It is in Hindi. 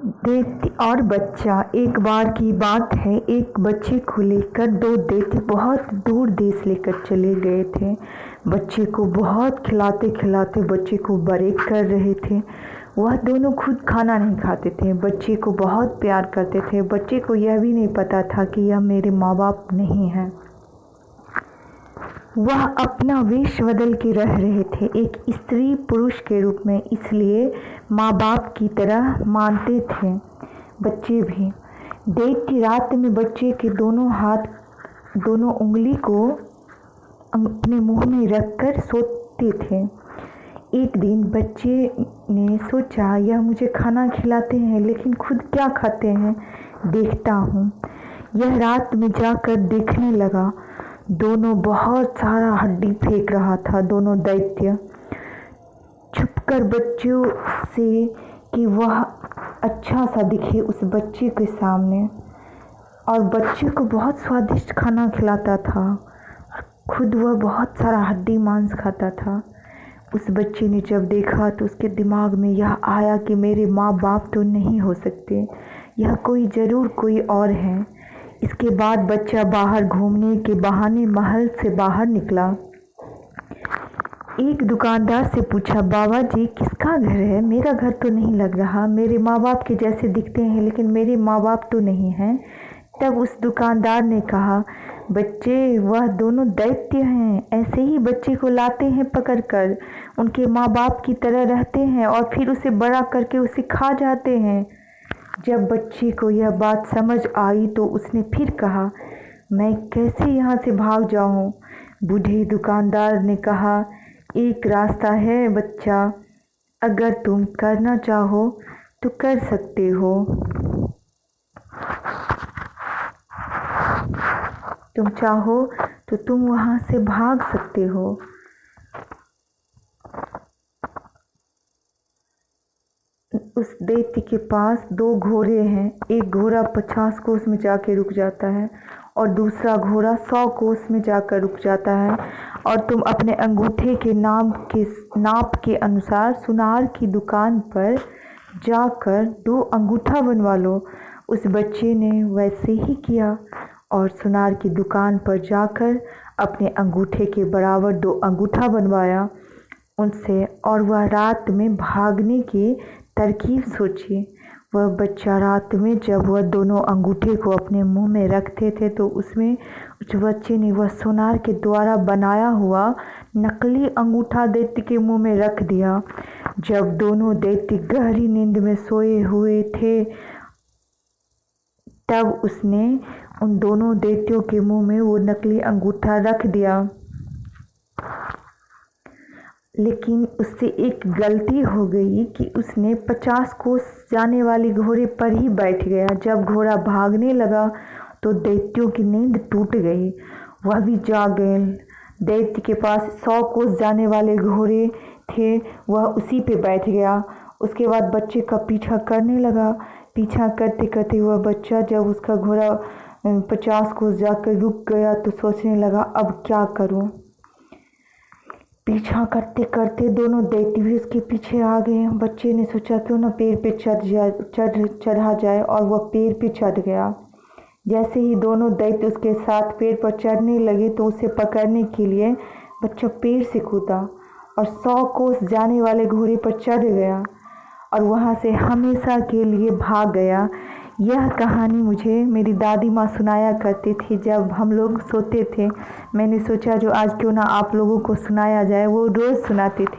दैत्य और बच्चा। एक बार की बात है, एक बच्चे को लेकर दो दैत्य बहुत दूर देश लेकर चले गए थे। बच्चे को बहुत खिलाते खिलाते बच्चे को बड़े कर रहे थे। वह दोनों खुद खाना नहीं खाते थे, बच्चे को बहुत प्यार करते थे। बच्चे को यह भी नहीं पता था कि यह मेरे माँ बाप नहीं हैं। वह अपना वेश बदल के रह रहे थे, एक स्त्री पुरुष के रूप में, इसलिए माँ बाप की तरह मानते थे बच्चे भी। दैत्य रात में बच्चे के दोनों उंगली को अपने मुंह में रखकर सोते थे। एक दिन बच्चे ने सोचा, यह मुझे खाना खिलाते हैं लेकिन खुद क्या खाते हैं, देखता हूँ। यह रात में जाकर देखने लगा। दोनों बहुत सारा हड्डी फेंक रहा था। दोनों दैत्य छुपकर बच्चों से कि वह अच्छा सा दिखे उस बच्चे के सामने, और बच्चे को बहुत स्वादिष्ट खाना खिलाता था। खुद वह बहुत सारा हड्डी मांस खाता था। उस बच्चे ने जब देखा तो उसके दिमाग में यह आया कि मेरे माँ बाप तो नहीं हो सकते, यह ज़रूर कोई और है। इसके बाद बच्चा बाहर घूमने के बहाने महल से बाहर निकला। एक दुकानदार से पूछा, बाबा जी किसका घर है? मेरा घर तो नहीं लग रहा, मेरे माँ बाप के जैसे दिखते हैं लेकिन मेरे माँ बाप तो नहीं हैं। तब उस दुकानदार ने कहा, बच्चे वह दोनों दैत्य हैं, ऐसे ही बच्चे को लाते हैं पकड़कर, उनके माँ बाप की तरह रहते हैं और फिर उसे बड़ा करके उसे खा जाते हैं। जब बच्चे को यह बात समझ आई तो उसने फिर कहा, मैं कैसे यहाँ से भाग जाऊँ? बूढ़े दुकानदार ने कहा, एक रास्ता है बच्चा, अगर तुम करना चाहो तो कर सकते हो। तुम चाहो तो तुम वहाँ से भाग सकते हो। उस दैत्य के पास 2 घोड़े हैं। एक घोड़ा 50 कोस में जाके रुक जाता है और दूसरा घोड़ा 100 कोस में जाकर रुक जाता है, और तुम अपने अंगूठे के नाप के अनुसार सुनार की दुकान पर जाकर 2 अंगूठा बनवा लो। उस बच्चे ने वैसे ही किया और सुनार की दुकान पर जाकर अपने अंगूठे के बराबर 2 अंगूठा बनवाया उनसे, और वह रात में भागने की तरकीब सोची। वह बच्चा रात में जब वह दोनों अंगूठे को अपने मुंह में रखते थे तो उसमें उस बच्चे ने वह सोनार के द्वारा बनाया हुआ नकली अंगूठा दैत्य के मुंह में रख दिया। जब दोनों दैत्य गहरी नींद में सोए हुए थे तब उसने उन दोनों दैत्यों के मुंह में वो नकली अंगूठा रख दिया, लेकिन उससे एक गलती हो गई कि उसने 50 कोस जाने वाले घोड़े पर ही बैठ गया। जब घोड़ा भागने लगा तो दैत्यों की नींद टूट गई, वह भी जाग गए। दैत्य के पास 100 कोस जाने वाले घोड़े थे, वह उसी पे बैठ गया। उसके बाद बच्चे का पीछा करने लगा। पीछा करते करते वह बच्चा जब उसका घोड़ा 50 कोस जाकर रुक गया तो सोचने लगा, अब क्या करूं? पीछा करते करते दोनों दैत्य भी उसके पीछे आ गए। बच्चे ने सोचा क्यों ना पेड़ पे चढ़ा जाए, और वह पेड़ पे चढ़ गया। जैसे ही दोनों दैत्य उसके साथ पेड़ पर चढ़ने लगे तो उसे पकड़ने के लिए बच्चा पेड़ से कूदा और 100 कोस जाने वाले घोड़े पर चढ़ गया और वहाँ से हमेशा के लिए भाग गया। यह कहानी मुझे मेरी दादी माँ सुनाया करती थी जब हम लोग सोते थे। मैंने सोचा जो आज क्यों ना आप लोगों को सुनाया जाए, वो रोज़ सुनाती थी।